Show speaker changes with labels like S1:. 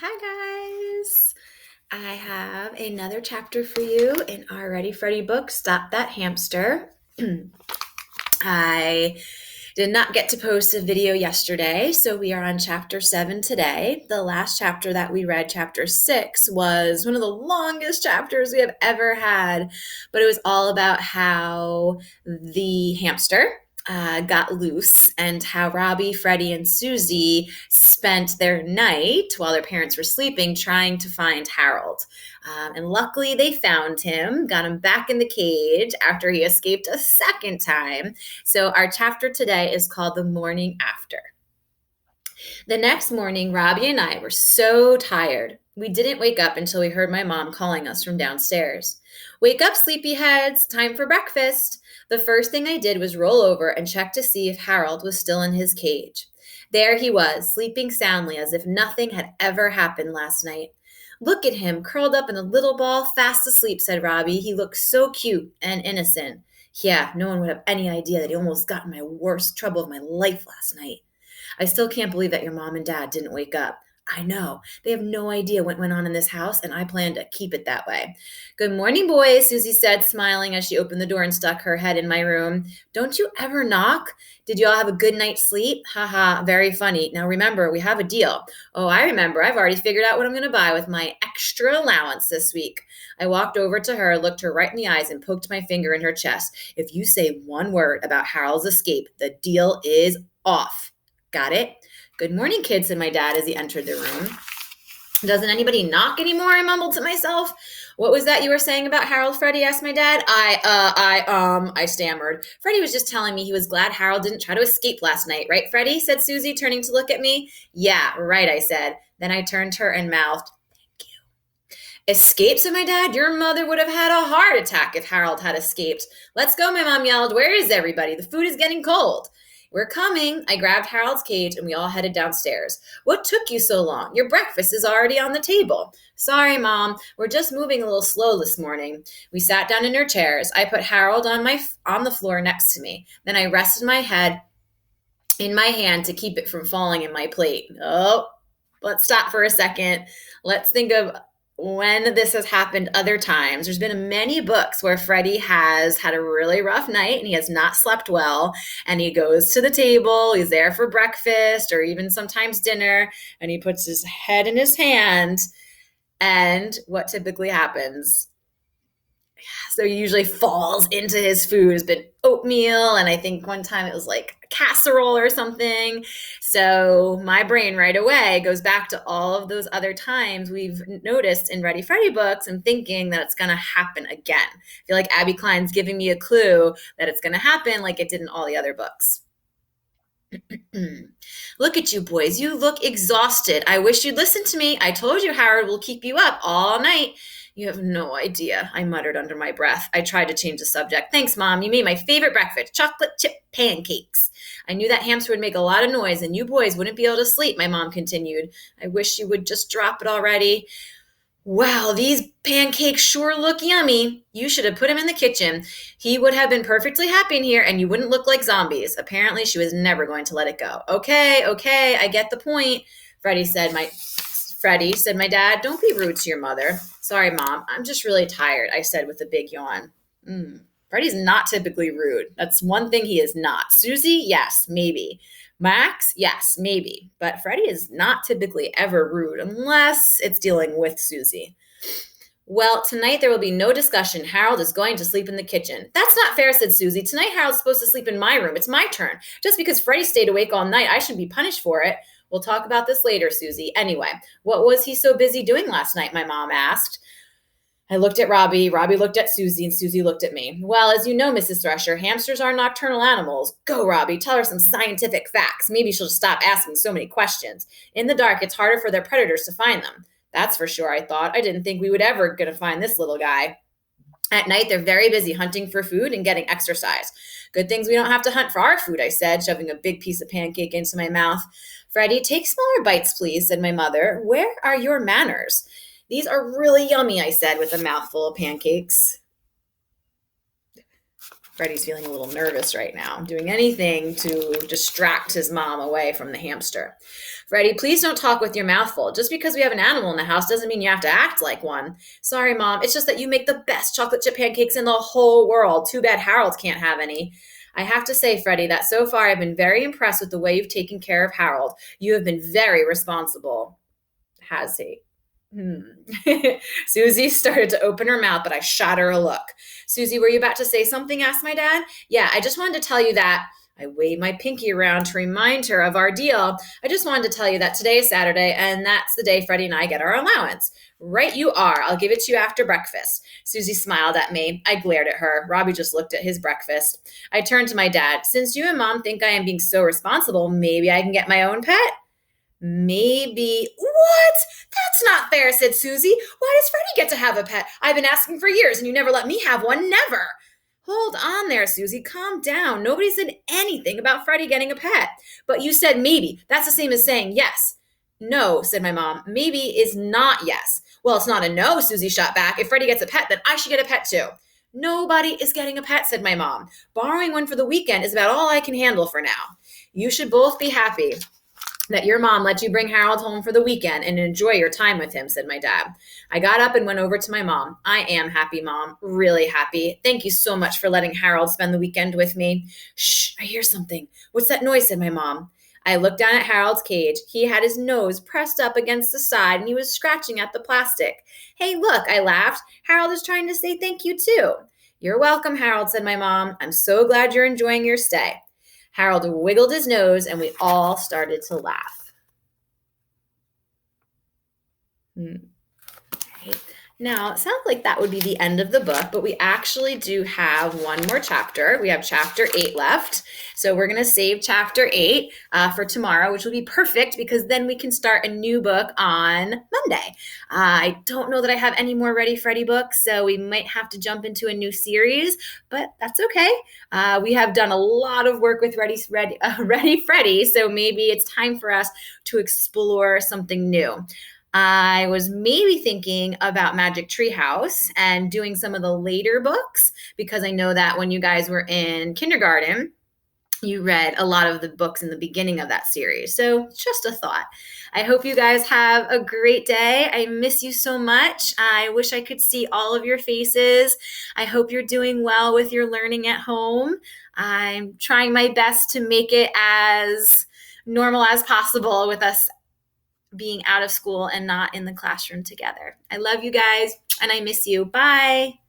S1: Hi guys! I have another chapter for you in our Ready Freddy book, Stop That Hamster. I did not get to post a video yesterday, so we are on chapter 7 today. The last chapter that we read, chapter 6, was one of the longest chapters we have ever had, but it was all about how the hamster got loose and how Robbie, Freddie, and Susie spent their night while their parents were sleeping trying to find Harold. And luckily, they found him, got him back in the cage after he escaped a second time. So, our chapter today is called The Morning After. The next morning, Robbie and I were so tired. We didn't wake up until we heard my mom calling us from downstairs. Wake up, sleepyheads, time for breakfast. The first thing I did was roll over and check to see if Harold was still in his cage. There he was, sleeping soundly as if nothing had ever happened last night. Look at him, curled up in a little ball, fast asleep, said Robbie. He looks so cute and innocent. Yeah, no one would have any idea that he almost got in my worst trouble of my life last night. I still can't believe that your mom and dad didn't wake up. I know. They have no idea what went on in this house, and I plan to keep it that way. Good morning, boys, Susie said, smiling as she opened the door and stuck her head in my room. Don't you ever knock? Did you all have a good night's sleep? Haha, very funny. Now remember, we have a deal. Oh, I remember. I've already figured out what I'm going to buy with my extra allowance this week. I walked over to her, looked her right in the eyes, and poked my finger in her chest. If you say one word about Harold's escape, the deal is off. Got it? Good morning, kids, said my dad as he entered the room. Doesn't anybody knock anymore? I mumbled to myself. What was that you were saying about Harold, Freddy? Asked my dad. I stammered. Freddy was just telling me he was glad Harold didn't try to escape last night, right, Freddy? Said Susie, turning to look at me. Yeah, right, I said. Then I turned to her and mouthed, thank you. Escape, said my dad. Your mother would have had a heart attack if Harold had escaped. Let's go, my mom yelled. Where is everybody? The food is getting cold. We're coming. I grabbed Harold's cage and we all headed downstairs. What took you so long? Your breakfast is already on the table. Sorry, Mom. We're just moving a little slow this morning. We sat down in our chairs. I put Harold on the floor next to me. Then I rested my head in my hand to keep it from falling in my plate. Oh, let's stop for a second. Let's think of when this has happened other times. There's been many books where Freddie has had a really rough night and he has not slept well, and he goes to the table, he's there for breakfast or even sometimes dinner, and he puts his head in his hand, and what typically happens? So he usually falls into his food. It's been oatmeal, and I think one time it was like a casserole or something. So my brain right away goes back to all of those other times we've noticed in Ready Freddy books and thinking that it's going to happen again. I feel like Abby Klein's giving me a clue that it's going to happen like it did in all the other books. Look at you boys. You look exhausted. I wish you'd listen to me. I told you Howard will keep you up all night. You have no idea, I muttered under my breath. I tried to change the subject. Thanks, Mom. You made my favorite breakfast, chocolate chip pancakes. I knew that hamster would make a lot of noise and you boys wouldn't be able to sleep, my mom continued. I wish you would just drop it already. Wow, these pancakes sure look yummy. You should have put him in the kitchen. He would have been perfectly happy in here and you wouldn't look like zombies. Apparently, she was never going to let it go. Okay, I get the point, Freddie said my dad. Don't be rude to your mother. Sorry, Mom. I'm just really tired, I said with a big yawn. Freddie's not typically rude. That's one thing he is not. Susie, yes, maybe. Max, yes, maybe. But Freddie is not typically ever rude unless it's dealing with Susie. Well, tonight there will be no discussion. Harold is going to sleep in the kitchen. That's not fair, said Susie. Tonight Harold's supposed to sleep in my room. It's my turn. Just because Freddie stayed awake all night, I shouldn't be punished for it. We'll talk about this later, Susie. Anyway, what was he so busy doing last night, my mom asked. I looked at Robbie looked at Susie, and Susie looked at me. Well, as you know, Mrs. Thresher, hamsters are nocturnal animals. Go, Robbie, tell her some scientific facts. Maybe she'll stop asking so many questions. In the dark, it's harder for their predators to find them. That's for sure, I thought. I didn't think we would ever get to find this little guy. At night, they're very busy hunting for food and getting exercise. Good things we don't have to hunt for our food, I said, shoving a big piece of pancake into my mouth. Freddie, take smaller bites, please, said my mother. Where are your manners? These are really yummy, I said with a mouthful of pancakes. Freddy's feeling a little nervous right now, doing anything to distract his mom away from the hamster. Freddy, please don't talk with your mouth full. Just because we have an animal in the house doesn't mean you have to act like one. Sorry, Mom. It's just that you make the best chocolate chip pancakes in the whole world. Too bad Harold can't have any. I have to say, Freddy, that so far I've been very impressed with the way you've taken care of Harold. You have been very responsible. Has he? Susie started to open her mouth, but I shot her a look. Susie, were you about to say something? Asked my dad. Yeah, I just wanted to tell you that. I waved my pinky around to remind her of our deal. I just wanted to tell you that today is Saturday, and that's the day Freddie and I get our allowance. Right you are. I'll give it to you after breakfast. Susie smiled at me. I glared at her. Robbie just looked at his breakfast. I turned to my dad. Since you and Mom think I am being so responsible, maybe I can get my own pet? Maybe. What? That's not fair, said Susie. Why does Freddie get to have a pet? I've been asking for years, and you never let me have one. Never. Hold on there, Susie. Calm down. Nobody said anything about Freddie getting a pet. But you said maybe. That's the same as saying yes. No, said my mom. Maybe is not yes. Well, it's not a no, Susie shot back. If Freddie gets a pet, then I should get a pet too. Nobody is getting a pet, said my mom. Borrowing one for the weekend is about all I can handle for now. You should both be happy that your mom let you bring Harold home for the weekend and enjoy your time with him, said my dad. I got up and went over to my mom. I am happy, Mom. Really happy. Thank you so much for letting Harold spend the weekend with me. Shh, I hear something. What's that noise, said my mom. I looked down at Harold's cage. He had his nose pressed up against the side and he was scratching at the plastic. Hey, look, I laughed. Harold is trying to say thank you too. You're welcome, Harold, said my mom. I'm so glad you're enjoying your stay. Harold wiggled his nose, and we all started to laugh. Right. Now, it sounds like that would be the end of the book, but we actually do have one more chapter. We have chapter 8 left. So we're going to save chapter 8 for tomorrow, which will be perfect because then we can start a new book on Monday. I don't know that I have any more Ready Freddy books, so we might have to jump into a new series, but that's okay. We have done a lot of work with Ready Freddy, so maybe it's time for us to explore something new. I was maybe thinking about Magic Treehouse and doing some of the later books because I know that when you guys were in kindergarten, you read a lot of the books in the beginning of that series. So just a thought. I hope you guys have a great day. I miss you so much. I wish I could see all of your faces. I hope you're doing well with your learning at home. I'm trying my best to make it as normal as possible with us being out of school and not in the classroom together. I love you guys and I miss you. Bye.